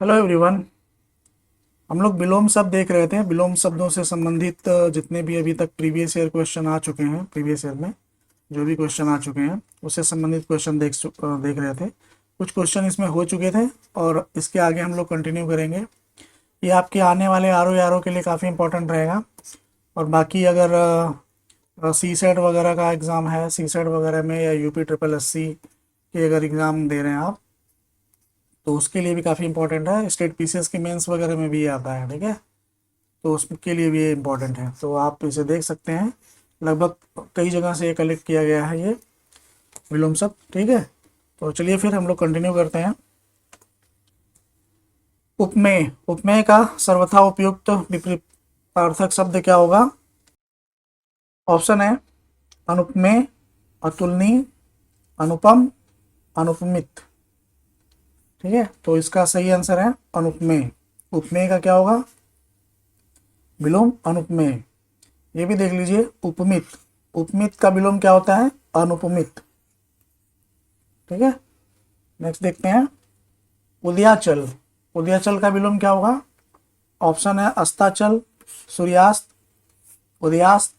Hello everyone. हम लोग विलोम शब्द देख रहे थे। विलोम शब्दों से संबंधित जितने भी अभी तक प्रीवियस ईयर क्वेश्चन आ चुके हैं, प्रीवियस ईयर में जो भी क्वेश्चन आ चुके हैं उससे संबंधित क्वेश्चन देख रहे थे। कुछ क्वेश्चन इसमें हो चुके थे और इसके आगे हम लोग कंटिन्यू करेंगे। ये आपके आने वाले आर ओ के लिए काफ़ी इंपॉर्टेंट रहेगा। और बाकी अगर सी सेट वगैरह का एग्ज़ाम है, सी सेट वगैरह में या यूपी ट्रिपल एस सी के अगर एग्ज़ाम दे रहे हैं आप, तो उसके लिए भी काफ़ी इंपॉर्टेंट है। स्टेट पीसीएस की मेंस वगैरह में भी आता है, ठीक है। तो उसके लिए भी ये इम्पोर्टेंट है, तो आप इसे देख सकते हैं। लगभग कई जगह से ये कलेक्ट किया गया है ये विलोम शब्द, ठीक है। तो चलिए फिर हम लोग कंटिन्यू करते हैं। उपमेय, उपमेय का सर्वथा उपयुक्त विपरीतार्थक शब्द क्या होगा? ऑप्शन है अनुपमेय, अतुलनीय, अनुपम, अनुपमित। ठीक है, तो इसका सही आंसर है अनुपमेय। उपमेय का क्या होगा? विलोम अनुपमेय। ये भी देख लीजिए उपमित, उपमित का विलोम क्या होता है? अनुपमित। ठीक है, नेक्स्ट देखते हैं उदयाचल। उदयाचल का विलोम क्या होगा? ऑप्शन है अस्ताचल, सूर्यास्त, उदयास्त,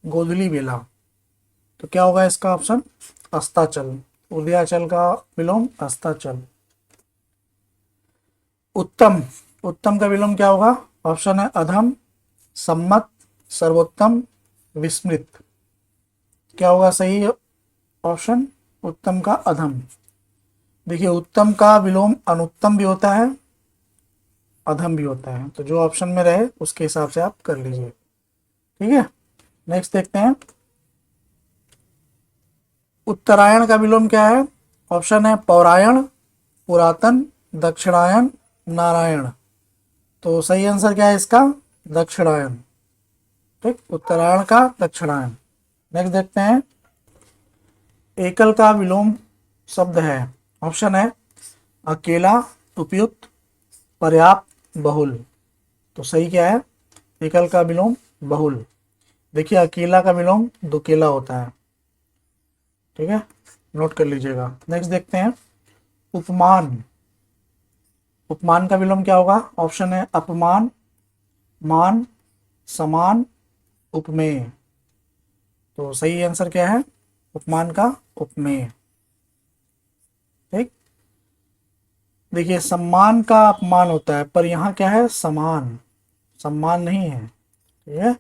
गोधूली बेला। तो क्या होगा इसका ऑप्शन? अस्ताचल। उदयाचल का विलोम अस्ताचल। उत्तम, उत्तम का विलोम क्या होगा? ऑप्शन है अधम, सम्मत, सर्वोत्तम, विस्मृत। क्या होगा सही ऑप्शन? उत्तम का अधम। देखिए उत्तम का विलोम अनुत्तम भी होता है, अधम भी होता है, तो जो ऑप्शन में रहे उसके हिसाब से आप कर लीजिए, ठीक है। नेक्स्ट देखते हैं उत्तरायण का विलोम क्या है? ऑप्शन है पौरायण, पुरातन, दक्षिणायन, नारायण। तो सही आंसर क्या है इसका? दक्षिणायन। ठीक, उत्तरायण का दक्षिणायन। नेक्स्ट देखते हैं एकल का विलोम शब्द है। ऑप्शन है अकेला, उपयुक्त, पर्याप्त, बहुल। तो सही क्या है? एकल का विलोम बहुल। देखिए अकेला का विलोम दुकेला होता है, ठीक है, नोट कर लीजिएगा। नेक्स्ट देखते हैं उपमान। उपमान का विलोम क्या होगा? ऑप्शन है अपमान, मान, समान, उपमेय। तो सही आंसर क्या है? उपमान का उपमेय। ठीक, देखिए सम्मान का अपमान होता है, पर यहाँ क्या है? समान, सम्मान नहीं है, ठीक है।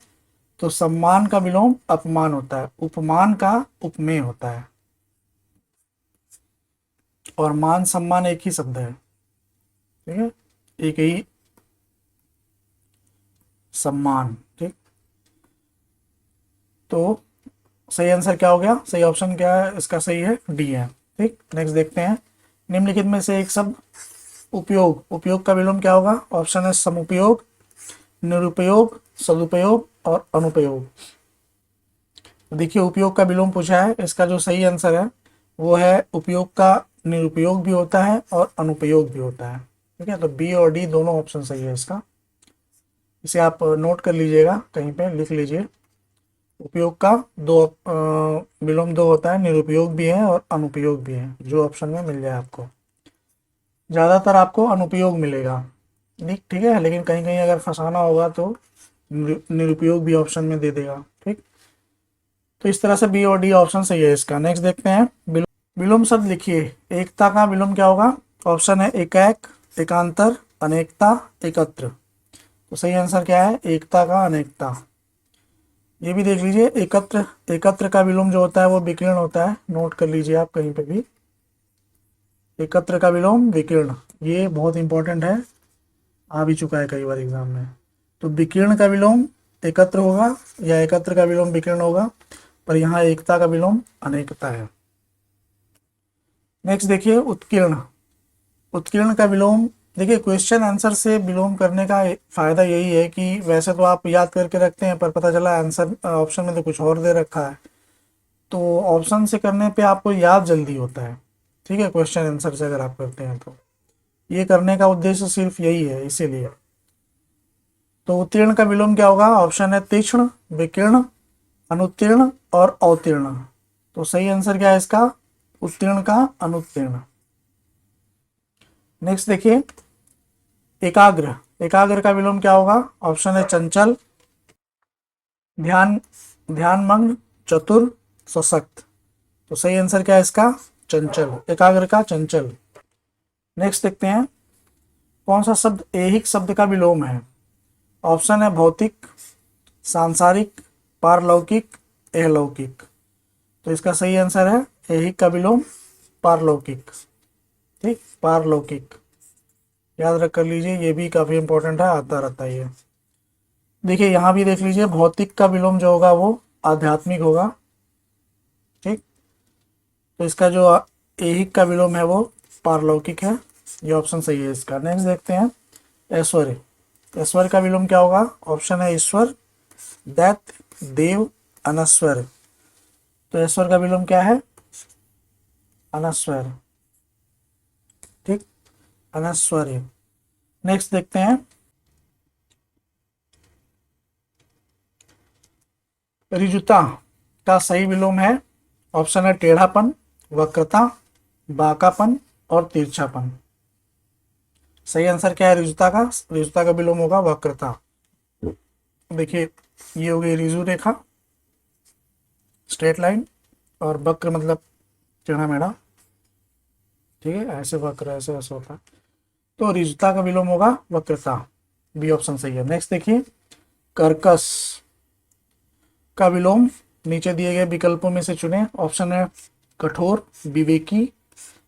तो सम्मान का विलोम अपमान होता है, उपमान का उपमेय होता है। और मान सम्मान एक ही शब्द है, ठीक है, एक ही सम्मान। ठीक, तो सही आंसर क्या हो गया? सही ऑप्शन क्या है इसका? सही है डी है। ठीक, नेक्स्ट देखते हैं निम्नलिखित में से एक शब्द उपयोग। उपयोग का विलोम क्या होगा? ऑप्शन है समुपयोग, निरुपयोग, सदुपयोग और अनुपयोग। देखिए उपयोग का विलोम पूछा है, इसका जो सही आंसर है वो है उपयोग का निरुपयोग भी होता है और अनुपयोग भी होता है, ठीक है। तो बी और डी दोनों ऑप्शन सही है इसका। इसे आप नोट कर लीजिएगा, कहीं पे लिख लीजिए। उपयोग का दो विलोम दो होता है, निरुपयोग भी है और अनुपयोग भी है, जो ऑप्शन में मिल जाए आपको। ज़्यादातर आपको अनुपयोग मिलेगा, ठीक ठीक है, लेकिन कहीं कहीं अगर फंसाना होगा तो निरुपयोग भी ऑप्शन में दे देगा। ठीक, तो इस तरह से बी और डी ऑप्शन सही है इसका। नेक्स्ट देखते हैं विलोम शब्द लिखिए। एकता का विलोम क्या होगा? ऑप्शन है एकाएक, एकांतर, अनेकता, एकत्र। तो सही आंसर क्या है? एकता का अनेकता। ये भी देख लीजिए एकत्र, एकत्र का विलोम जो होता है वो विकीर्ण होता है, नोट कर लीजिए आप कहीं पे भी। एकत्र का विलोम विकीर्ण, ये बहुत इंपॉर्टेंट है, आ भी चुका है कई बार एग्जाम में। तो विकीर्ण का विलोम एकत्र होगा या एकत्र का विलोम विकीर्ण होगा, पर यहाँ एकता का विलोम अनेकता है। नेक्स्ट देखिए उत्कीर्ण। उत्कीर्ण का विलोम, देखिए क्वेश्चन आंसर से विलोम करने का फायदा यही है कि वैसे तो आप याद करके रखते हैं, पर पता चला आंसर ऑप्शन में तो कुछ और दे रखा है, तो ऑप्शन से करने पे आपको याद जल्दी होता है, ठीक है। क्वेश्चन आंसर से अगर आप करते हैं तो ये करने का उद्देश्य सिर्फ यही है, इसीलिए। तो उत्तीर्ण का विलोम क्या होगा? ऑप्शन है तीक्ष्ण, विकीर्ण, अनुत्तीर्ण और अवतीर्ण। तो सही आंसर क्या है इसका? उत्तीर्ण का अनुत्तीर्ण। नेक्स्ट देखिए एकाग्र, एकाग्र का विलोम क्या होगा? ऑप्शन है चंचल, ध्यान, ध्यानमग्न, चतुर, सशक्त। तो सही आंसर क्या है इसका? चंचल, एकाग्र का चंचल। नेक्स्ट देखते हैं, कौन सा शब्द ऐहिक शब्द का विलोम है? ऑप्शन है भौतिक, सांसारिक, पारलौकिक, अहलौकिक। तो इसका सही आंसर है ऐहिक का विलोम पारलौकिक। ठीक, पारलौकिक याद रख कर लीजिए, ये भी काफी इंपॉर्टेंट है, आता रहता है ये। देखिए यहाँ भी देख लीजिए, भौतिक का विलोम जो होगा वो आध्यात्मिक होगा। ठीक, तो इसका जो ऐहिक का विलोम है वो पारलौकिक है, ये ऑप्शन सही है इसका। नेक्स्ट देखते हैं, ऐश्वर्य, ऐश्वर्य का विलोम क्या होगा? ऑप्शन है ईश्वर, दैत्य, देव, अनश्वर। तो ऐश्वर्य का विलोम क्या है? अनश्वर। ठीक, अनश्वर्य। नेक्स्ट देखते हैं, ऋजुता का सही विलोम है, ऑप्शन है टेढ़ापन, वक्रता, बांकापन और तिरछापन। सही आंसर क्या है ऋजुता का? ऋजुता का विलोम होगा वक्रता। देखिए ये हो गई ऋजु रेखा, स्ट्रेट लाइन, और वक्र मतलब टेढ़ा मेढ़ा। ठीक है, ऐसे वक्र ऐसे ऐसे होता है, तो ऋजुता का विलोम होगा वक्रता, बी ऑप्शन सही है। नेक्स्ट देखिए, कर्कश का विलोम नीचे दिए गए विकल्पों में से चुने। ऑप्शन है कठोर, विवेकी,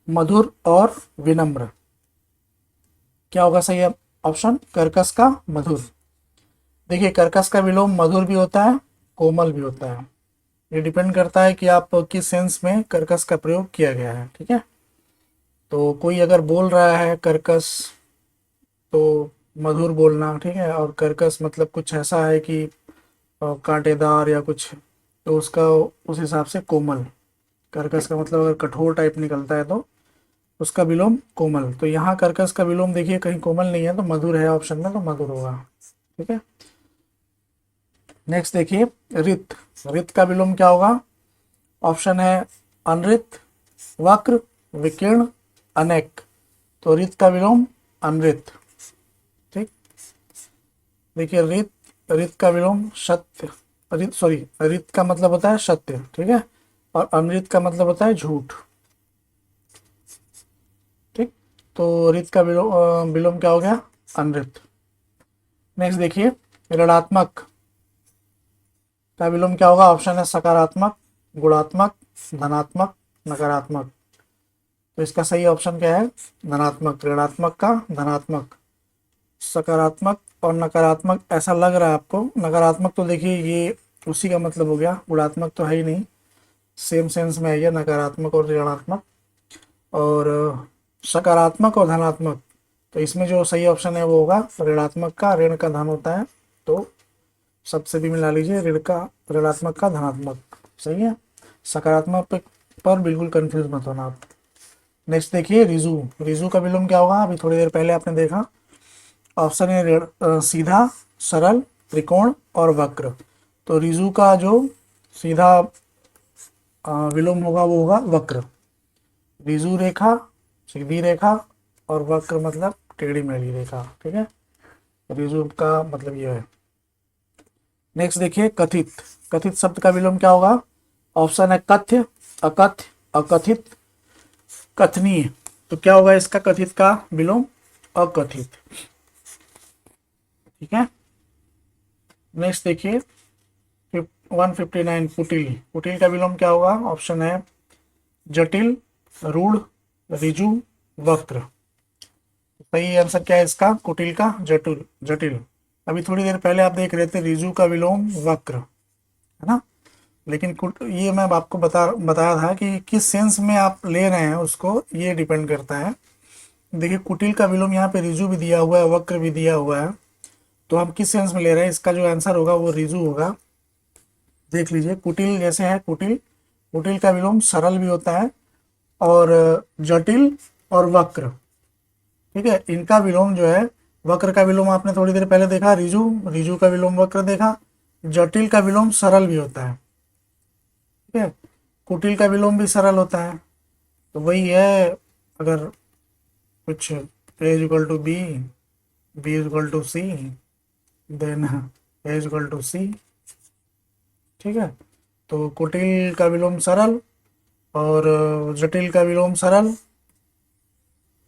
मधुर और विनम्र। क्या होगा सही है ऑप्शन? कर्कश का मधुर। देखिए कर्कश का विलोम मधुर भी होता है, कोमल भी होता है, ये डिपेंड करता है कि आप किस सेंस में कर्कश का प्रयोग किया गया है। ठीक है, तो कोई अगर बोल रहा है कर्कश तो मधुर बोलना, ठीक है, और कर्कश मतलब कुछ ऐसा है कि कांटेदार या कुछ, तो उसका उस हिसाब से कोमल। कर्कश का मतलब अगर कठोर टाइप निकलता है तो उसका विलोम कोमल। तो यहाँ कर्कश का विलोम देखिए कहीं कोमल नहीं है, तो मधुर है ऑप्शन में, तो मधुर होगा। ठीक है, नेक्स्ट देखिए, रित, रित का विलोम क्या होगा? ऑप्शन है अनृत, वक्र, विकीर्ण, अनेक। तो रित का विलोम अनृत। ठीक, देखिए रित, रित का विलोम सत्य, रित सॉरी रित का मतलब होता है सत्य, ठीक है, और अनृत का मतलब होता है झूठ। ठीक, तो रित का विलोम क्या हो गया? अनृत। नेक्स्ट देखिए, ऋणात्मक का विलोम क्या होगा? ऑप्शन है सकारात्मक, गुणात्मक, धनात्मक, नकारात्मक। तो इसका सही ऑप्शन क्या है? धनात्मक। ऋणात्मक का धनात्मक, सकारात्मक और नकारात्मक ऐसा लग रहा है आपको। नकारात्मक तो देखिए ये उसी का मतलब हो गया, गुणात्मक तो है ही नहीं, सेम सेंस में है ये नकारात्मक और ऋणात्मक। और सकारात्मक और धनात्मक, तो इसमें जो सही ऑप्शन है वो होगा ऋणात्मक का, ऋण का धन होता है, तो सबसे भी मिला लीजिए, ऋण का, ऋणात्मक का धनात्मक। सही है, सकारात्मक पर बिल्कुल कंफ्यूज मत होना आप। नेक्स्ट देखिए, रिजु, रिजु का विलोम क्या होगा? अभी थोड़ी देर पहले आपने देखा, ऑप्शन है सीधा, सरल, त्रिकोण और वक्र। तो रिजु का जो सीधा विलोम होगा वो होगा वक्र। रिजु रेखा, सीधी रेखा, और वक्र मतलब टेढ़ी मेढ़ी रेखा। ठीक है, रिजु का मतलब ये है। नेक्स्ट देखिए, कथित, कथित शब्द का विलोम क्या होगा? ऑप्शन है कथ्य, अकथ्य, अकथित, कथनीय। तो क्या होगा इसका कथित का विलोम? अकथित। ठीक है, नेक्स्ट देखिए, 159, कुटिल, कुटिल का विलोम क्या होगा? ऑप्शन है जटिल, रूढ़, ऋजु, वक्र। सही आंसर क्या है इसका? कुटिल का जटिल, जटिल। अभी थोड़ी देर पहले आप देख रहे थे ऋजु का विलोम वक्र, है ना, लेकिन ये मैं आपको बताया था कि किस सेंस में आप ले रहे हैं उसको, ये डिपेंड करता है। देखिए कुटिल का विलोम यहाँ पे ऋजु भी दिया हुआ है, वक्र भी दिया हुआ है, तो हम किस सेंस में ले रहे हैं, इसका जो आंसर होगा वो ऋजु होगा। देख लीजिए, कुटिल जैसे है कुटिल, कुटिल का विलोम सरल भी होता है, और जटिल और वक्र। ठीक है, इनका विलोम जो है, वक्र का विलोम आपने थोड़ी देर पहले देखा ऋजु, ऋजु का विलोम वक्र देखा, जटिल का विलोम सरल भी होता है। ठीक है, कुटिल का विलोम भी सरल होता है। तो वही है, अगर कुछ A equal to B, B is equal to C, then A is equal to C. ठीक है, तो कुटिल का विलोम सरल और जटिल का विलोम सरल,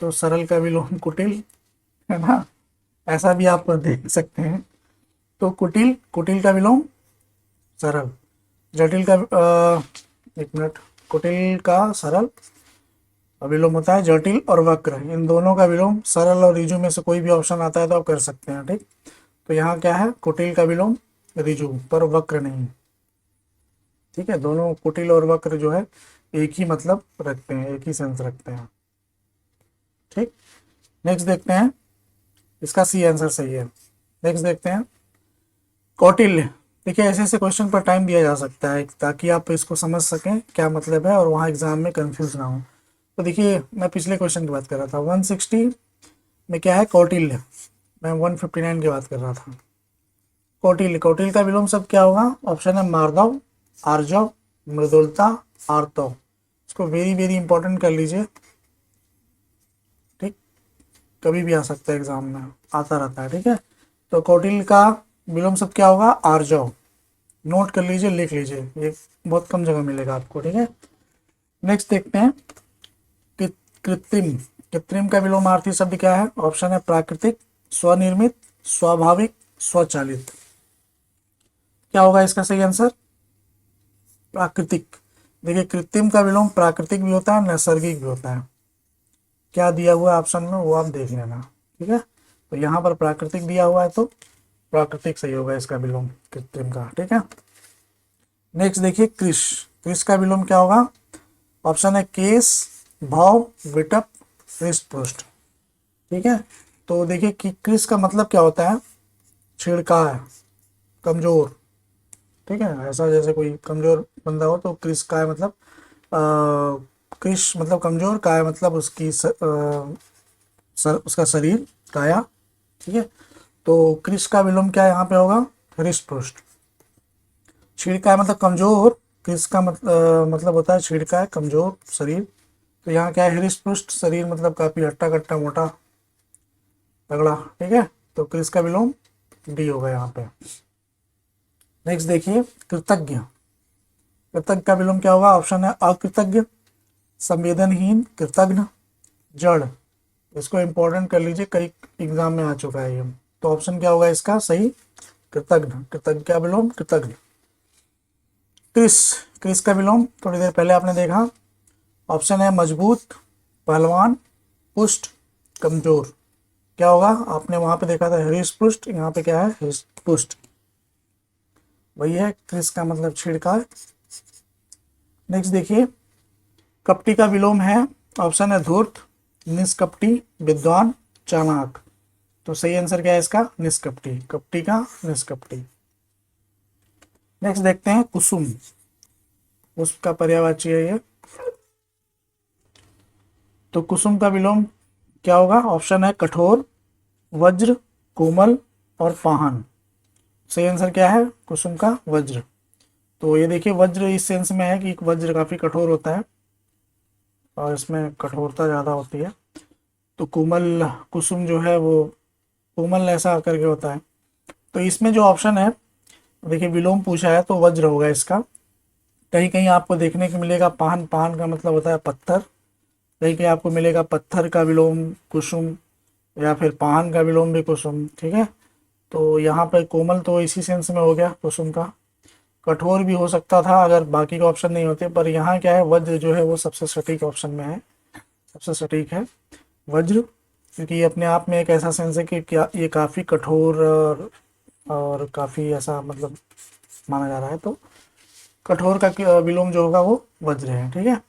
तो सरल का विलोम कुटिल, है ना, ऐसा भी आप देख सकते हैं। तो कुटिल, कुटिल का विलोम सरल, जटिल का एक मिनट, कुटिल का सरल विलोम होता है जटिल और वक्र, इन दोनों का विलोम सरल और ऋजु में से कोई भी ऑप्शन आता है तो आप कर सकते हैं। ठीक, तो यहाँ क्या है, कुटिल का विलोम ऋजु पर वक्र नहीं। ठीक है, दोनों कुटिल और वक्र जो है एक ही मतलब रखते हैं, एक ही सेंस रखते हैं। ठीक, नेक्स्ट देखते हैं, इसका सी आंसर सही है। नेक्स्ट देखते हैं कौटिल्य। देखिए ऐसे ऐसे क्वेश्चन पर टाइम दिया जा सकता है ताकि आप इसको समझ सकें क्या मतलब है और वहाँ एग्जाम में कंफ्यूज ना हो। तो देखिए मैं पिछले क्वेश्चन की बात कर रहा था, 160 में क्या है कौटिल्य, मैं 159 की बात कर रहा था। कौटिल्य, कौटिल्य का विलोम शब्द क्या होगा, ऑप्शन है मार्दव, आर्जव, मृदुलता, आर्तव। इसको वेरी वेरी इंपॉर्टेंट कर लीजिए। ठीक, कभी भी आ सकता है एग्जाम में, आता रहता है। ठीक है, तो कौटिल्य का विलोम शब्द क्या होगा, आर्जव। नोट कर लीजिए, लिख लीजिए, ये बहुत कम जगह मिलेगा आपको। ठीक है, नेक्स्ट देखते हैं कृत्रिम। कृत्रिम का विलोमार्थी शब्द क्या है, ऑप्शन है प्राकृतिक, स्वनिर्मित, स्वाभाविक, स्वचालित। क्या होगा इसका सही आंसर, प्राकृतिक। देखिए कृत्रिम का विलोम प्राकृतिक भी होता है, नैसर्गिक भी होता है। क्या दिया हुआ है ऑप्शन में वो आप देख लेना। ठीक है, तो यहाँ पर प्राकृतिक दिया हुआ है तो प्राकृतिक सही होगा इसका विलोम कृत्रिम का। ठीक है, नेक्स्ट देखिए कृष। कृष का विलोम क्या होगा, ऑप्शन है केस, भाव, विटप, पृष्ठ पृष्ठ। ठीक है, तो देखिए कि कृष का मतलब क्या होता है, छिड़का है, कमजोर। ठीक है, ऐसा जैसे कोई कमजोर बंदा हो तो कृष का है मतलब कृष मतलब कमजोर, काय मतलब उसकी उसका शरीर, काया। ठीक है, तो कृष का विलोम क्या यहाँ पे होगा, हृष्ट पृष्ठ। छिड़का है मतलब कमजोर, कृष का मतलब होता है छिड़का है, कमजोर शरीर। तो यहाँ क्या है, हृष्ट पृष्ठ शरीर मतलब काफी हट्टा कट्टा मोटा तगड़ा। ठीक है, तो कृष का विलोम डी होगा यहाँ पे। नेक्स्ट देखिए कृतज्ञ। कृतज्ञ का विलोम क्या होगा, ऑप्शन है अकृतज्ञ, संवेदनहीन, कृतज्ञ, जड़। इसको इंपॉर्टेंट कर लीजिए, कई एग्जाम में आ चुका है ये। तो ऑप्शन क्या होगा इसका सही, कृतज्ञ। कृतज्ञ का विलोम कृतज्ञ। कृष, कृष का विलोम थोड़ी देर पहले आपने देखा, ऑप्शन है मजबूत, पहलवान, पुष्ट, कमजोर। क्या होगा, आपने वहां पे देखा था हृष्ट पुष्ट, यहाँ पे क्या है हृष्ट पुष्ट, वही है। कृष का मतलब छिड़का। नेक्स्ट देखिए कपटी का विलोम है, ऑप्शन है धूर्त, निष्कपटी, विद्वान, चालाक। तो सही आंसर क्या है इसका, निष्कपटी, कपटी का निष्कपटी। नेक्स्ट देखते हैं कुसुम, उसका पर्यायवाची है ये। तो कुसुम का विलोम क्या होगा, ऑप्शन है कठोर, वज्र, कोमल और पाहन। सही आंसर क्या है, कुसुम का वज्र। तो ये देखिए वज्र इस सेंस में है कि वज्र काफी कठोर होता है और इसमें कठोरता ज्यादा होती है। तो कोमल, कुसुम जो है वो कोमल ऐसा करके होता है। तो इसमें जो ऑप्शन है, देखिए विलोम पूछा है तो वज्र होगा इसका। कहीं कहीं आपको देखने को मिलेगा पाहन, पाहन का मतलब होता है पत्थर। कहीं कहीं आपको मिलेगा पत्थर का विलोम कुसुम, या फिर पाहन का विलोम भी कुसुम। ठीक है, तो यहाँ पर कोमल तो इसी सेंस में हो गया कुसुम का, कठोर भी हो सकता था अगर बाकी के ऑप्शन नहीं होते, पर यहाँ क्या है वज्र जो है वो सबसे सटीक ऑप्शन में है, सबसे सटीक है वज्र, क्योंकि ये अपने आप में एक ऐसा सेंस है कि क्या ये काफ़ी कठोर और काफ़ी ऐसा मतलब माना जा रहा है। तो कठोर का विलोम जो होगा वो वज्र है। ठीक है,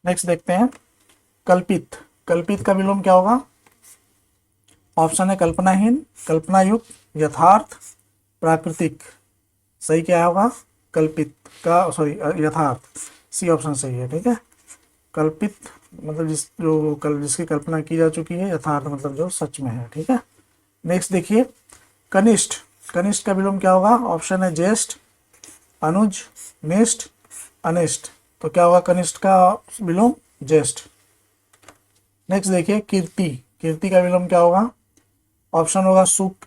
नेक्स्ट देखते हैं कल्पित। कल्पित का विलोम क्या होगा, ऑप्शन है कल्पनाहीन, कल्पनायुक्त, यथार्थ, प्राकृतिक। सही क्या होगा, कल्पित का सॉरी यथार्थ, सी ऑप्शन सही है। ठीक है, कल्पित मतलब जिसकी कल्पना की जा चुकी है, यथार्थ मतलब जो सच में है। ठीक है, नेक्स्ट देखिए कनिष्ठ। कनिष्ठ का विलोम क्या होगा, ऑप्शन है ज्येष्ठ, अनुज, निष्ठ, अनिष्ठ। तो क्या होगा कनिष्ठ का विलोम ज्येष्ठ। नेक्स्ट देखिए कीर्ति। कीर्ति का विलोम क्या होगा, ऑप्शन होगा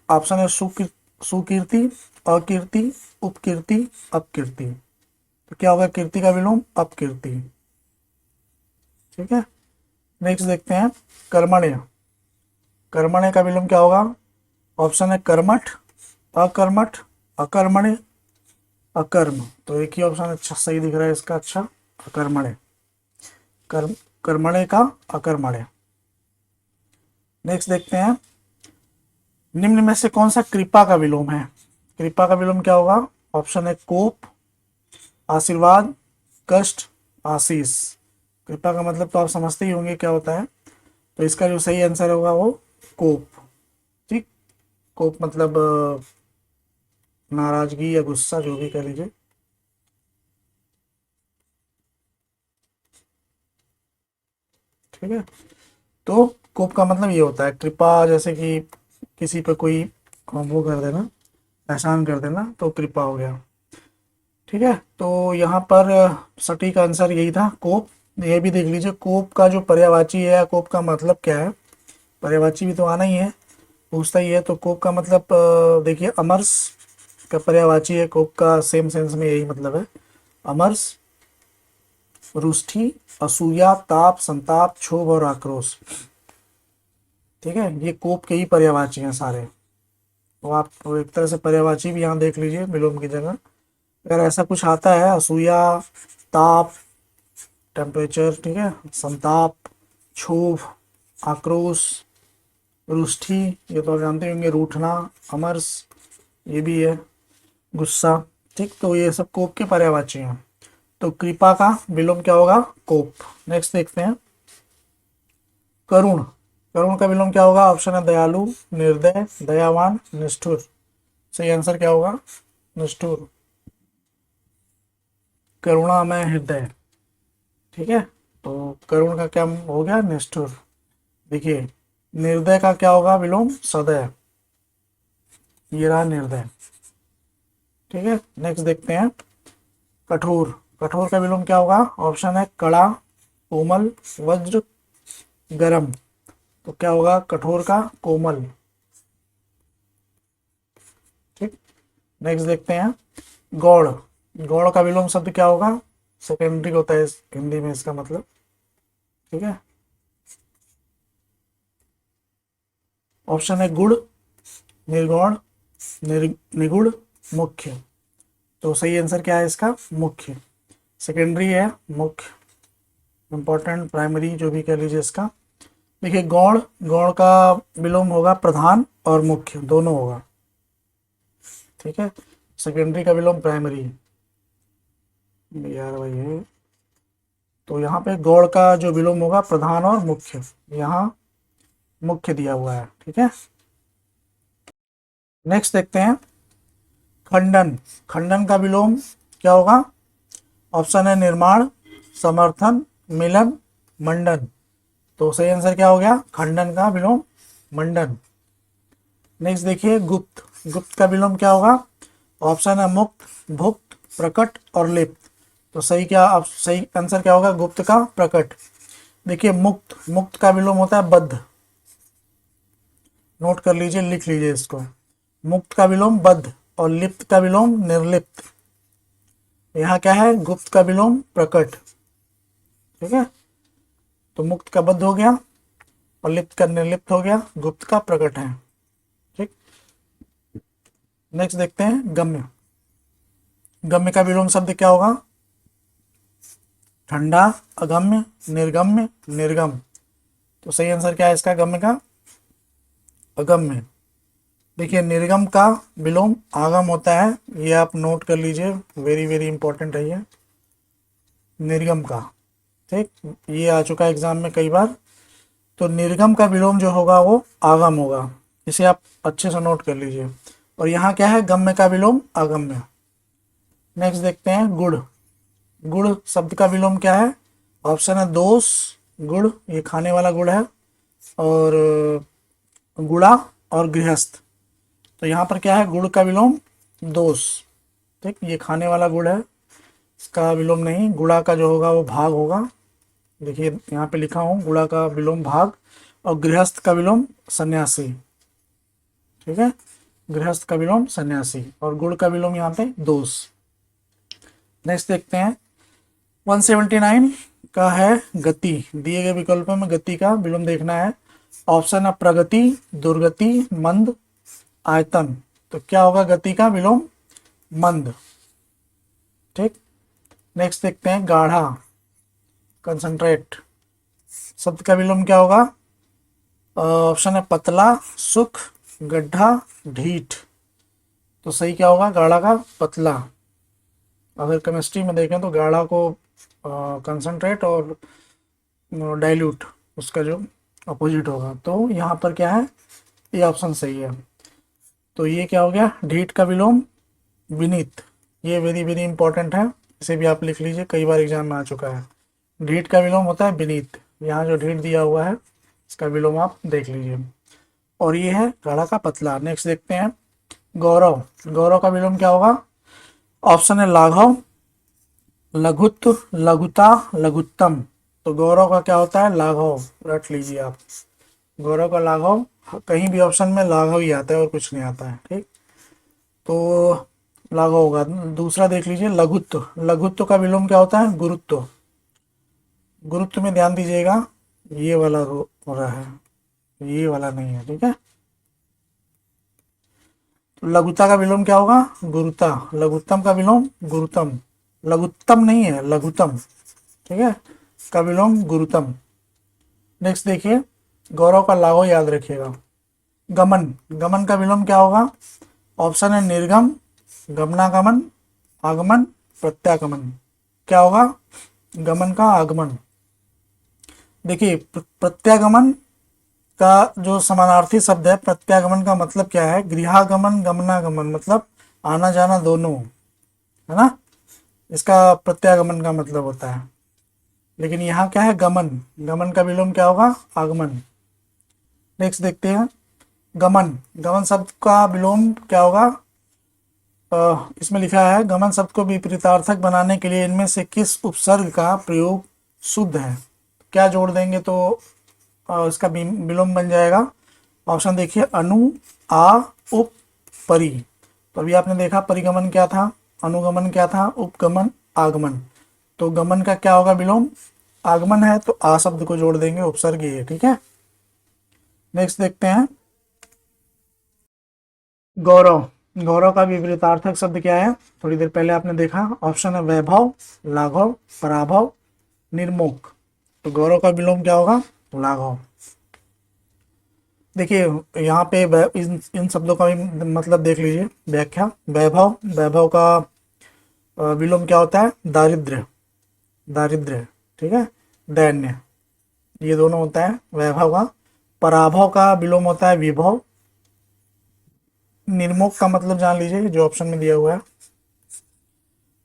ऑप्शन है सुकीर्ति, अकीर्ति, उपकीर्ति, अपकीर्ति। तो क्या होगा कीर्ति का विलोम अपकीर्ति। ठीक है, नेक्स्ट देखते हैं कर्मण्य। कर्मण्य का विलोम क्या होगा? ऑप्शन है कर्मठ, अकर्मठ, अकर्मण्य, अकर्म। तो एक ही ऑप्शन अच्छा सही दिख रहा है इसका। अच्छा, अकर्मण्य, कर्म, कर्मण्य का अकर्मण्य। नेक्स्ट देखते हैं निम्न में से कौन सा कृपा का विलोम है? कृपा का विलोम क्या होगा? ऑप्शन है कोप, आशीर्वाद, कष्ट, आशीष। कृपा का मतलब तो आप समझते ही होंगे क्या होता है। तो इसका जो सही आंसर होगा वो कोप। ठीक, कोप मतलब नाराजगी या गुस्सा, जो भी कह लीजिए। ठीक है, तो कोप का मतलब ये होता है कृपा, जैसे कि किसी पे कोई वो कर देना, एहसान कर देना, तो कृपा हो गया। ठीक है, तो यहाँ पर सटीक आंसर यही था कोप। ये भी देख लीजिए कोप का जो पर्यायवाची है, कोप का मतलब क्या है। पर्यायवाची भी तो आना ही है, पूछता ही है। तो कोप का मतलब देखिए अमरस का पर्यायवाची है कोप का, सेम सेंस में यही मतलब है। अमरस, रुष्टि, असूया, ताप, संताप, क्षोभ और आक्रोश। ठीक है, ये कोप के ही पर्यायवाची हैं सारे। तो आप एक तरह से पर्यायवाची भी यहाँ देख लीजिए विलोम की जगह। अगर ऐसा कुछ आता है, असूया, ताप, टेम्परेचर, ठीक है, संताप, क्षोभ, आक्रोश, रुष्टि, ये तो आप जानते होंगे, रूठना, अमरस, ये भी है, गुस्सा। ठीक, तो ये सब कोप के पर्यायवाची हैं। तो कृपा का विलोम क्या होगा? कोप। नेक्स्ट देखते हैं करुण। करुण का विलोम क्या होगा? ऑप्शन है दयालु, निर्दय, दयावान, निष्ठुर। सही आंसर क्या होगा? निष्ठुर, करुणामय हृदय। ठीक है, तो करुण का क्या हो गया? निष्ठुर। देखिए निर्दय का क्या होगा विलोम? सदय। ये रहा निर्दय। ठीक है, नेक्स्ट देखते हैं कठोर। कठोर का विलोम क्या होगा? ऑप्शन है कड़ा, कोमल, वज्र, गरम। तो क्या होगा कठोर का? कोमल। ठीक, नेक्स्ट देखते हैं गौड़। गौड़ का विलोम शब्द क्या होगा? सेकेंडरी होता है हिंदी में इसका मतलब। ठीक है, ऑप्शन है गुड़, निर्गुण, निगुण, मुख्य। तो सही आंसर क्या है इसका? मुख्य। सेकेंडरी है, मुख्य, इंपॉर्टेंट, प्राइमरी, जो भी कह लीजिए इसका। देखिए गौड़, गौड़ का विलोम होगा प्रधान और मुख्य, दोनों होगा। ठीक है, सेकेंडरी का विलोम प्राइमरी यार भाई है। तो यहाँ पे गौड़ का जो विलोम होगा प्रधान और मुख्य, यहाँ मुख्य दिया हुआ है। ठीक है, नेक्स्ट देखते हैं खंडन। खंडन का विलोम क्या होगा? ऑप्शन है निर्माण, समर्थन, मिलन, मंडन। तो सही आंसर क्या हो गया? खंडन का विलोम मंडन। नेक्स्ट देखिए गुप्त। गुप्त का विलोम क्या होगा? ऑप्शन है मुक्त, भुक्त, प्रकट और लिप्त। तो सही क्या, अब सही आंसर क्या होगा? गुप्त का प्रकट। देखिए मुक्त, मुक्त का विलोम होता है बद्ध। नोट कर लीजिए, लिख लीजिए इसको। मुक्त का विलोम बद्ध और लिप्त का विलोम निर्लिप्त। यहाँ क्या है? गुप्त का विलोम प्रकट। ठीक है, तो मुक्त का बद्ध हो गया और लिप्त का निर्लिप्त हो गया, गुप्त का प्रकट है। ठीक, नेक्स्ट देखते हैं गम्य। गम्य का विलोम शब्द क्या होगा? ठंडा, अगम्य, निर्गम्य, निर्गम। तो सही आंसर क्या है इसका? गम्य का अगम्य। देखिए निर्गम का विलोम आगम होता है, ये आप नोट कर लीजिए, वेरी वेरी इंपॉर्टेंट है ये निर्गम का। ठीक, ये आ चुका है एग्जाम में कई बार। तो निर्गम का विलोम जो होगा वो आगम होगा, इसे आप अच्छे से नोट कर लीजिए। और यहाँ क्या है? गम्य का विलोम अगम्य। नेक्स्ट देखते हैं गुड़। गुड़ शब्द का विलोम क्या है? ऑप्शन है दोष, गुड़, ये खाने वाला गुड़ है, और गुड़ा और गृहस्थ। तो यहाँ पर क्या है? गुड़ का विलोम दोष। ठीक, ये खाने वाला गुड़ है, इसका विलोम नहीं। गुड़ा का जो होगा वो भाग होगा। देखिए यहाँ पे लिखा हूँ गुड़ा का विलोम भाग, और गृहस्थ का विलोम सन्यासी। ठीक है, गृहस्थ का विलोम सन्यासी, और गुण का विलोम यहाँ पे दोष। नेक्स्ट देखते हैं 179 का है गति। दिए गए विकल्पों में गति का विलोम देखना है। ऑप्शन है प्रगति, दुर्गति, मंद, आयतन। तो क्या होगा गति का विलोम? मंद। ठीक, नेक्स्ट देखते हैं गाढ़ा, कंसंट्रेट। शब्द का विलोम क्या होगा? ऑप्शन है पतला, सुख, गड्ढा, ढीठ। तो सही क्या होगा? गाढ़ा का पतला। अगर केमिस्ट्री में देखें तो गाढ़ा को कंसंट्रेट और डाइल्यूट उसका जो अपोजिट होगा। तो यहाँ पर क्या है? ये ऑप्शन सही है। तो ये क्या हो गया? ढीठ का विलोम विनीत। ये वेरी वेरी इंपॉर्टेंट है, इसे भी आप लिख लीजिए, कई बार एग्जाम में आ चुका है। ढीठ का विलोम होता है विनीत। यहाँ जो ढीठ दिया हुआ है इसका विलोम आप देख लीजिए। और ये है गाढ़ा का पतला। नेक्स्ट देखते हैं गौरव। गौरव का विलोम क्या होगा? ऑप्शन है लाघव, लघुत्व, लघुता, लघुत्तम। तो गौरव का क्या होता है? लाघव। रट लीजिए आप, गौरव का लाघव। कहीं भी ऑप्शन में लाघव ही आता है और कुछ नहीं आता है। ठीक, तो लाघव होगा। दूसरा देख लीजिए लघुत्व। लघुत्व का विलोम क्या होता है? गुरुत्व। गुरुत्व में ध्यान दीजिएगा, ये वाला हो रहा है, ये वाला नहीं है। ठीक है, लघुता का विलोम क्या होगा? गुरुता। लघुत्तम का विलोम गुरुतम। लघुत्तम नहीं है, लघुतम। ठीक है, का विलोम गुरुतम। नेक्स्ट देखिए गौरव का लाघव याद रखिएगा। गमन। गमन का विलोम क्या होगा? ऑप्शन है निर्गम, गमनागमन, आगमन, प्रत्यागमन। क्या होगा? गमन का आगमन। देखिए प्रत्यागमन का जो समानार्थी शब्द है, प्रत्यागमन का मतलब क्या है? गृहागमन, गमनागमन, मतलब आना जाना दोनों, है ना? इसका प्रत्यागमन का मतलब होता है। लेकिन यहाँ क्या है? गमन। गमन का विलोम क्या होगा? आगमन। नेक्स्ट देखते हैं गमन। गमन शब्द का विलोम क्या होगा? इसमें लिखा है गमन शब्द को विपरीतार्थक बनाने के लिए इनमें से किस उपसर्ग का प्रयोग शुद्ध है? क्या जोड़ देंगे तो इसका विलोम बन जाएगा? ऑप्शन देखिए अनु, आ, उप, परि। तो अभी आपने देखा परिगमन क्या था, अनुगमन क्या था, उपगमन, आगमन। तो गमन का क्या होगा विलोम? आगमन है तो आ शब्द को जोड़ देंगे, उपसर्ग ये। ठीक है, नेक्स्ट देखते हैं गौरव। गौरव का विपरीतार्थक शब्द क्या है? थोड़ी देर पहले आपने देखा, ऑप्शन है वैभव, लाघव, पराभव, निर्मोक। तो गौरव का विलोम क्या होगा? लाघव। देखिए यहाँ पे इन शब्दों का भी मतलब देख लीजिए, व्याख्या। वैभव, वैभव का विलोम क्या होता है? दारिद्र्य। दारिद्र्य, ठीक है, दैन्य, ये दोनों होता है वैभव का। पराभव का विलोम होता है विभव। निर्मोक का मतलब जान लीजिए जो ऑप्शन में दिया हुआ है।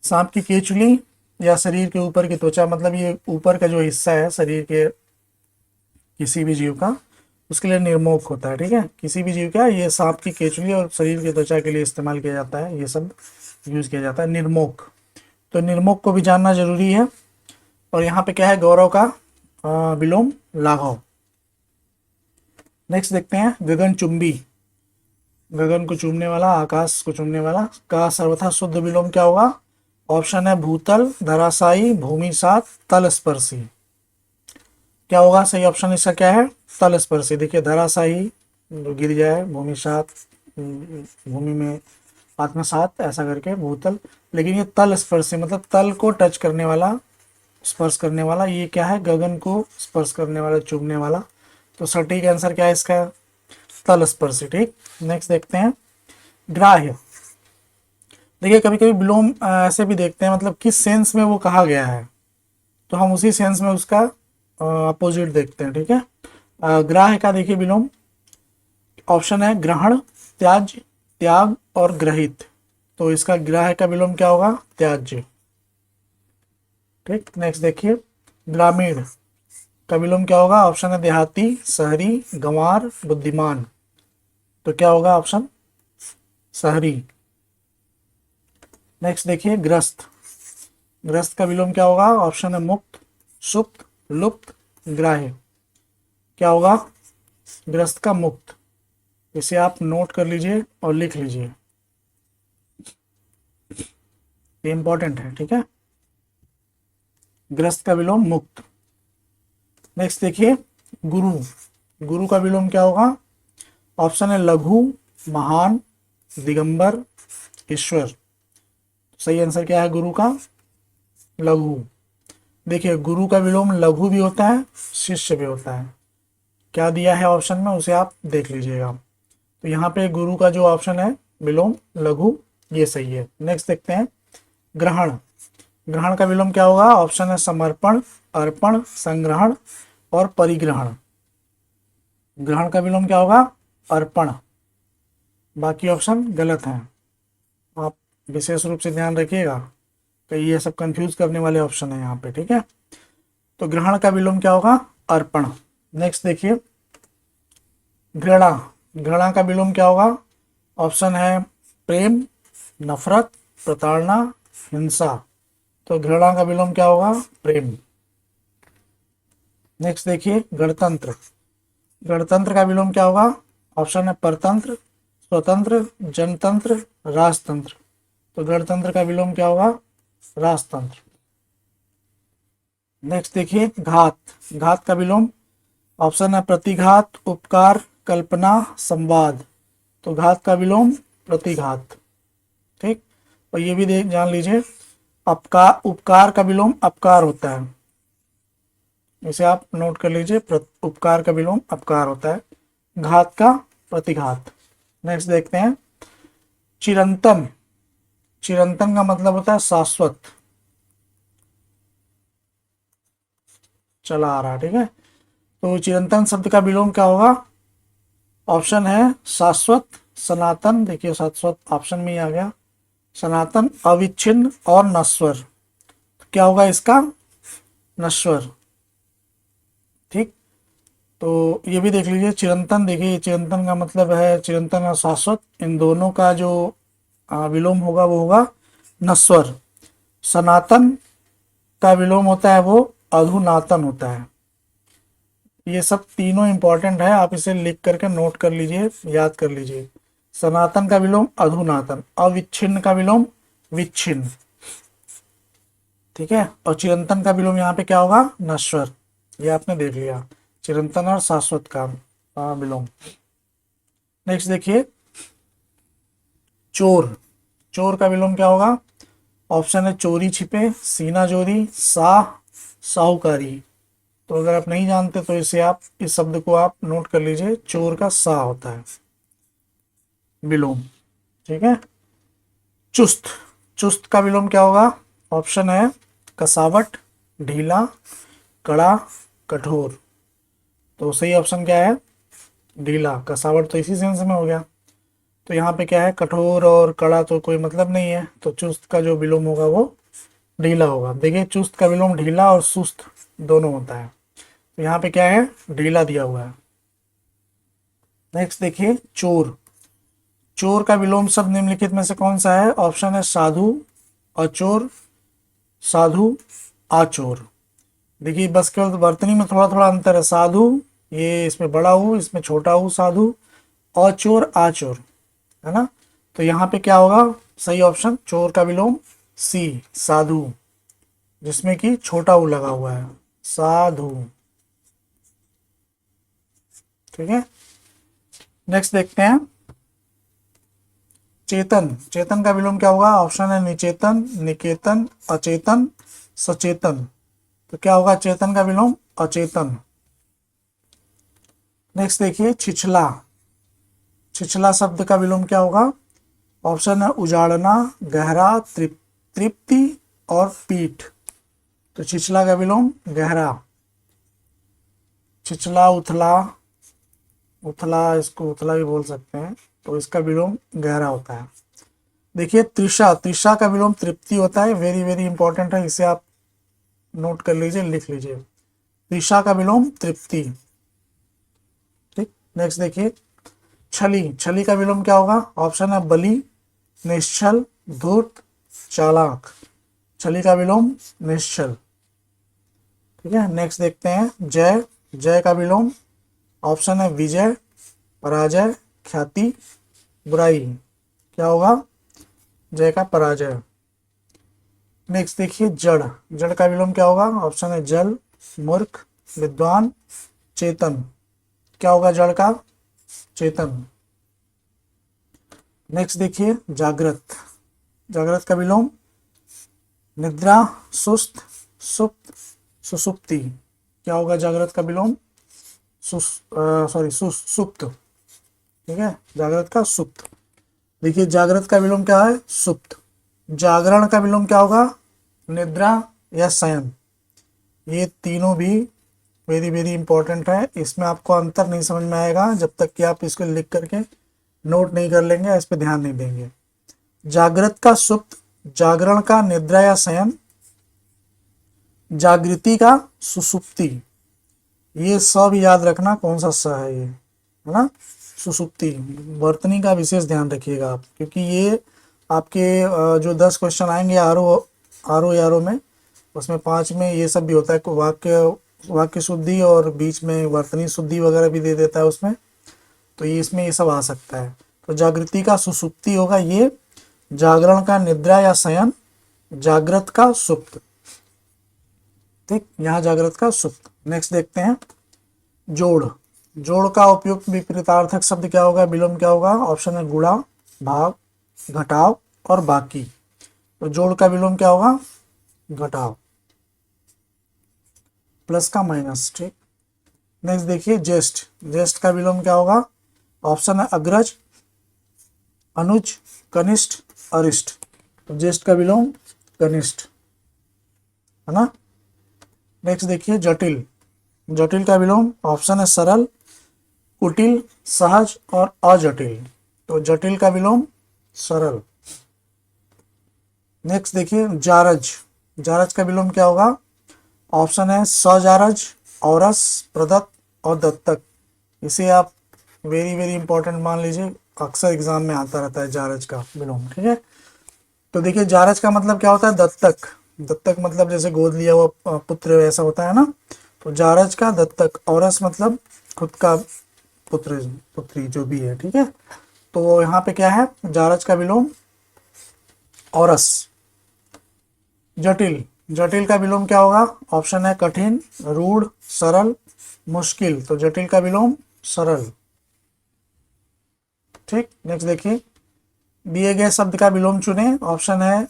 सांप की केचुली या शरीर के ऊपर की त्वचा, मतलब ये ऊपर का जो हिस्सा है शरीर के किसी भी जीव का, उसके लिए निर्मोक होता है। ठीक है, किसी भी जीव का, ये सांप की केचुली और शरीर की त्वचा के लिए इस्तेमाल किया जाता है, ये सब यूज किया जाता है निर्मोक। तो निर्मोक को भी जानना जरूरी है। और यहाँ पे क्या है? गौरव का विलोम लाघव। नेक्स्ट देखते हैं गगनचुंबी। गगन को चूमने वाला, आकाश को चूमने वाला का सर्वथा शुद्ध विलोम क्या होगा? ऑप्शन है भूतल, धराशायी, भूमि सात, तल स्पर्शी। क्या होगा सही ऑप्शन इसका? क्या है? तल स्पर्शी। देखिए धराशायी गिर जाए, भूमि सात, भूमि में आत्मा सात, ऐसा करके भूतल। लेकिन ये तल स्पर्शी मतलब तल को टच करने वाला, स्पर्श करने वाला, ये क्या है? गगन को स्पर्श करने वाला, चूमने वाला। तो सटीक आंसर क्या है इसका? तल स्पर्शी। ठीक, नेक्स्ट देखते हैं ग्राह्य। देखिए कभी कभी विलोम ऐसे भी देखते हैं, मतलब किस सेंस में वो कहा गया है, तो हम उसी सेंस में उसका अपोजिट देखते हैं। ठीक है, ग्राह्य का देखिए विलोम, ऑप्शन है ग्रहण, त्याज्य, त्याग और ग्रहित। तो इसका ग्राह्य का विलोम क्या होगा? त्याज्य। ठीक, नेक्स्ट देखिए ग्रामीण का विलोम क्या होगा? ऑप्शन है देहाती, शहरी, गंवार, बुद्धिमान। तो क्या होगा ऑप्शन? शहरी। नेक्स्ट देखिए ग्रस्त। ग्रस्त का विलोम क्या होगा? ऑप्शन है मुक्त, सुप्त, लुप्त, ग्राह्य। क्या होगा? ग्रस्त का मुक्त। इसे आप नोट कर लीजिए और लिख लीजिए, ये इंपॉर्टेंट है, ठीक है। ग्रस्त का विलोम मुक्त। नेक्स्ट देखिए गुरु, गुरु का विलोम क्या होगा? ऑप्शन है लघु, महान, दिगंबर, ईश्वर। सही आंसर क्या है गुरु का? लघु। देखिए गुरु का विलोम लघु भी होता है, शिष्य भी होता है। क्या दिया है ऑप्शन में उसे आप देख लीजिएगा। तो यहाँ पे गुरु का जो ऑप्शन है विलोम लघु, ये सही है। नेक्स्ट देखते हैं ग्रहण। ग्रहण का विलोम क्या होगा? ऑप्शन है समर्पण, अर्पण, संग्रहण और परिग्रहण। ग्रहण का विलोम क्या होगा? अर्पण। बाकी ऑप्शन गलत हैं, आप विशेष रूप से ध्यान रखिएगा, कई ये सब कंफ्यूज करने वाले ऑप्शन है यहाँ पे, ठीक है। तो ग्रहण का विलोम क्या होगा? अर्पण। नेक्स्ट देखिए घृणा। घृणा का विलोम क्या होगा? ऑप्शन है प्रेम, नफरत, प्रताड़ना, हिंसा। तो घृणा का विलोम क्या होगा? प्रेम। नेक्स्ट देखिए गणतंत्र। गणतंत्र का विलोम क्या होगा? ऑप्शन है परतंत्र, स्वतंत्र, जनतंत्र, राजतंत्र। तो गणतंत्र का विलोम क्या होगा? राजतंत्र। नेक्स्ट देखिए घात। घात का विलोम ऑप्शन है प्रतिघात, उपकार, कल्पना, संवाद। तो घात का विलोम प्रतिघात, ठीक। और ये भी जान लीजिए अपकार, उपकार का विलोम अपकार होता है, इसे आप नोट कर लीजिए। उपकार का विलोम अपकार होता है, घात का प्रतिघात। नेक्स्ट देखते हैं चिरंतन। चिरंतन का मतलब होता है शाश्वत, चला आ रहा, ठीक है। तो चिरंतन शब्द का विलोम क्या होगा? ऑप्शन है शाश्वत, सनातन। देखिए शाश्वत ऑप्शन में ही आ गया, सनातन, अविच्छिन्न और नश्वर। तो क्या होगा इसका? नश्वर, ठीक। तो ये भी देख लीजिए चिरंतन। देखिए चिरंतन का मतलब है चिरंतन और शाश्वत, इन दोनों का जो विलोम होगा वो होगा नश्वर। सनातन का विलोम होता है वो अधुनातन होता है। ये सब तीनों इंपॉर्टेंट है, आप इसे लिख करके नोट कर लीजिए, याद कर लीजिए। सनातन का विलोम अधुनातन, अविच्छिन्न का विलोम विच्छिन्न, ठीक है। और चिरंतन का विलोम यहाँ पे क्या होगा? नश्वर। ये आपने देख लिया चिरंतन और शाश्वत का विलोम। नेक्स्ट देखिए चोर। चोर का विलोम क्या होगा? ऑप्शन है चोरी छिपे, सीना जोरी, साह, साहूकारी। तो अगर आप नहीं जानते तो इसे आप इस शब्द को आप नोट कर लीजिए, चोर का सा होता है विलोम, ठीक है। चुस्त। चुस्त का विलोम क्या होगा? ऑप्शन है कसावट, ढीला, कड़ा, कठोर। तो सही ऑप्शन क्या है? ढीला। कसावट तो इसी सेंस में हो गया, तो यहाँ पे क्या है? कठोर और कड़ा तो कोई मतलब नहीं है, तो चुस्त का जो विलोम होगा वो ढीला होगा। देखिए चुस्त का विलोम ढीला और सुस्त दोनों होता है, तो यहाँ पे क्या है? ढीला दिया हुआ है। नेक्स्ट देखिए चोर। चोर का विलोम शब्द निम्नलिखित में से कौन सा है? ऑप्शन है साधु, अचोर, साधु, आचोर। देखिए बस केवल वर्तनी में थोड़ा थोड़ा अंतर है। साधु ये इसमें बड़ा हूँ, इसमें छोटा हूँ साधु, अचोर आचोर, है ना। तो यहाँ पे क्या होगा? सही ऑप्शन चोर का विलोम सी, साधु, जिसमें कि छोटा ऊ लगा हुआ है, साधु, ठीक है। नेक्स्ट देखते हैं चेतन। चेतन का विलोम क्या होगा? ऑप्शन है निचेतन, निकेतन, अचेतन, सचेतन। तो क्या होगा चेतन का विलोम? अचेतन। नेक्स्ट देखिए छिछला। छिछला शब्द का विलोम क्या होगा? ऑप्शन है उजाड़ना, गहरा, तृप्ति और पीठ। तो छिछला का विलोम गहरा। छिछला, उथला, उथला, इसको उथला भी बोल सकते हैं, तो इसका विलोम गहरा होता है। देखिए तृषा। तृषा का विलोम तृप्ति होता है, वेरी वेरी इंपॉर्टेंट है, इसे आप नोट कर लीजिए, लिख लीजिए। तृषा का विलोम तृप्ति, ठीक। नेक्स्ट देखिए छली। छली का विलोम क्या होगा? ऑप्शन है बली, निश्चल, धूर्त, चालाक। छली का विलोम निश्चल, ठीक है। नेक्स्ट देखते हैं जय। जय का विलोम ऑप्शन है विजय, पराजय, ख्याति, बुराई, क्या होगा, जय का पराजय। नेक्स्ट देखिए जड़, जड़ का विलोम क्या होगा, ऑप्शन है जल, मूर्ख, विद्वान, चेतन, क्या होगा जड़ का, चेतन। नेक्स्ट देखिए जागृत, जागृत का विलोम निद्रा, सुस्त, सुप्त, सुसुप्ति, क्या होगा जागृत का विलोम, सुप्त, ठीक है, जागृत का सुप्त। देखिए जागृत का विलोम क्या है, सुप्त। जागरण का विलोम क्या होगा, निद्रा या शयन। ये तीनों भी वेरी वेरी इंपॉर्टेंट है, इसमें आपको अंतर नहीं समझ में आएगा जब तक कि आप इसको लिख करके नोट नहीं कर लेंगे, इस पे ध्यान नहीं देंगे। जागृत का सुप्त, जागरण का निद्रा या शयन, जागृति का सुसुप्ति। ये सब याद रखना कौन सा स है, ये है ना, सुसुप्ति। वर्तनी का विशेष ध्यान रखिएगा आप, क्योंकि ये आपके जो 10 क्वेश्चन आएंगे आरो में, उसमें 5 में ये सब भी होता है, वाक्य शुद्धि और बीच में वर्तनी शुद्धि वगैरह भी दे देता है उसमें, तो ये इसमें ये सब आ सकता है। तो जागृति का सुसुप्ति होगा ये, जागरण का निद्रा या शयन, जागृत का सुप्त, ठीक, यहाँ जागृत का सुप्त। नेक्स्ट देखते हैं जोड़, जोड़ का उपयुक्त विपरीतार्थक शब्द क्या होगा, विलोम क्या होगा, ऑप्शन है गुणा, भाग, घटाव और बाकी। तो जोड़ का विलोम क्या होगा, घटाव, प्लस का माइनस, ठीक। नेक्स्ट देखिए ज्येष्ठ, ज्येष्ठ का विलोम क्या होगा, ऑप्शन है अग्रज, अनुज, कनिष्ठ, अरिष्ठ। तो ज्येष्ठ का विलोम कनिष्ठ, है ना। नेक्स्ट देखिए जटिल, जटिल का विलोम ऑप्शन है सरल, कुटिल, सहज और अजटिल। तो जटिल का विलोम सरल। नेक्स्ट देखिए जारज, जारज का विलोम क्या होगा, ऑप्शन है सजारज, औरस, प्रदत्त और दत्तक। इसे आप वेरी वेरी इंपॉर्टेंट मान लीजिए, अक्सर एग्जाम में आता रहता है जारज का विलोम, ठीक है। तो देखिए जारज का मतलब क्या होता है, दत्तक, दत्तक मतलब जैसे गोद लिया हुआ पुत्र ऐसा होता है ना, तो जारज का दत्तक, औरस मतलब खुद का पुत्र पुत्री जो भी है, ठीक है। तो यहाँ पे क्या है, जारज का विलोम औरस। जटिल, जटिल का विलोम क्या होगा, ऑप्शन है कठिन, रूढ़, सरल, मुश्किल। तो जटिल का विलोम सरल, ठीक। नेक्स्ट देखिए दिए गए शब्द का विलोम चुने, ऑप्शन है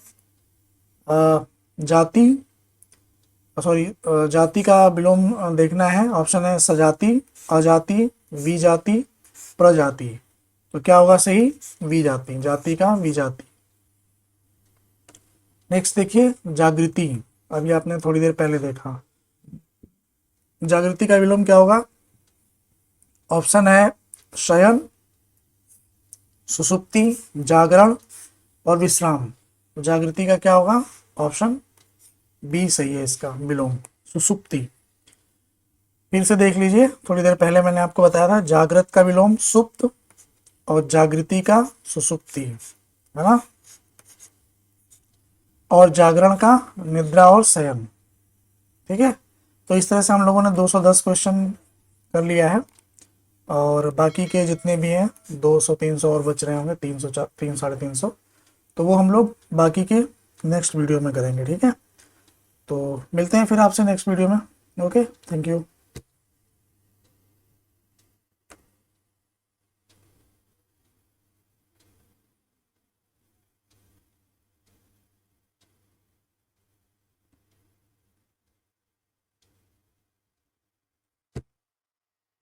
जाति, जाति का विलोम देखना है, ऑप्शन है सजाति, अजाति, विजाति, प्रजाति। तो क्या होगा सही, विजाति, जाति का विजाति। नेक्स्ट देखिए जागृति, अभी आपने थोड़ी देर पहले देखा, जागृति का विलोम क्या होगा, ऑप्शन है शयन, सुसुप्ति, जागरण और विश्राम। तो जागृति का क्या होगा, ऑप्शन बी सही है इसका विलोम, सुसुप्ति। फिर से देख लीजिए, थोड़ी देर पहले मैंने आपको बताया था जागृत का विलोम सुप्त और जागृति का सुसुप्ति, है ना, और जागरण का निद्रा और शयन, ठीक है। तो इस तरह से हम लोगों ने 210 क्वेश्चन कर लिया है, और बाकी के जितने भी हैं 200-300 और बच रहे होंगे, 300-350। तो वो हम लोग बाकी के नेक्स्ट वीडियो में करेंगे, ठीक है। तो मिलते हैं फिर आपसे नेक्स्ट वीडियो में, ओके, थैंक यू।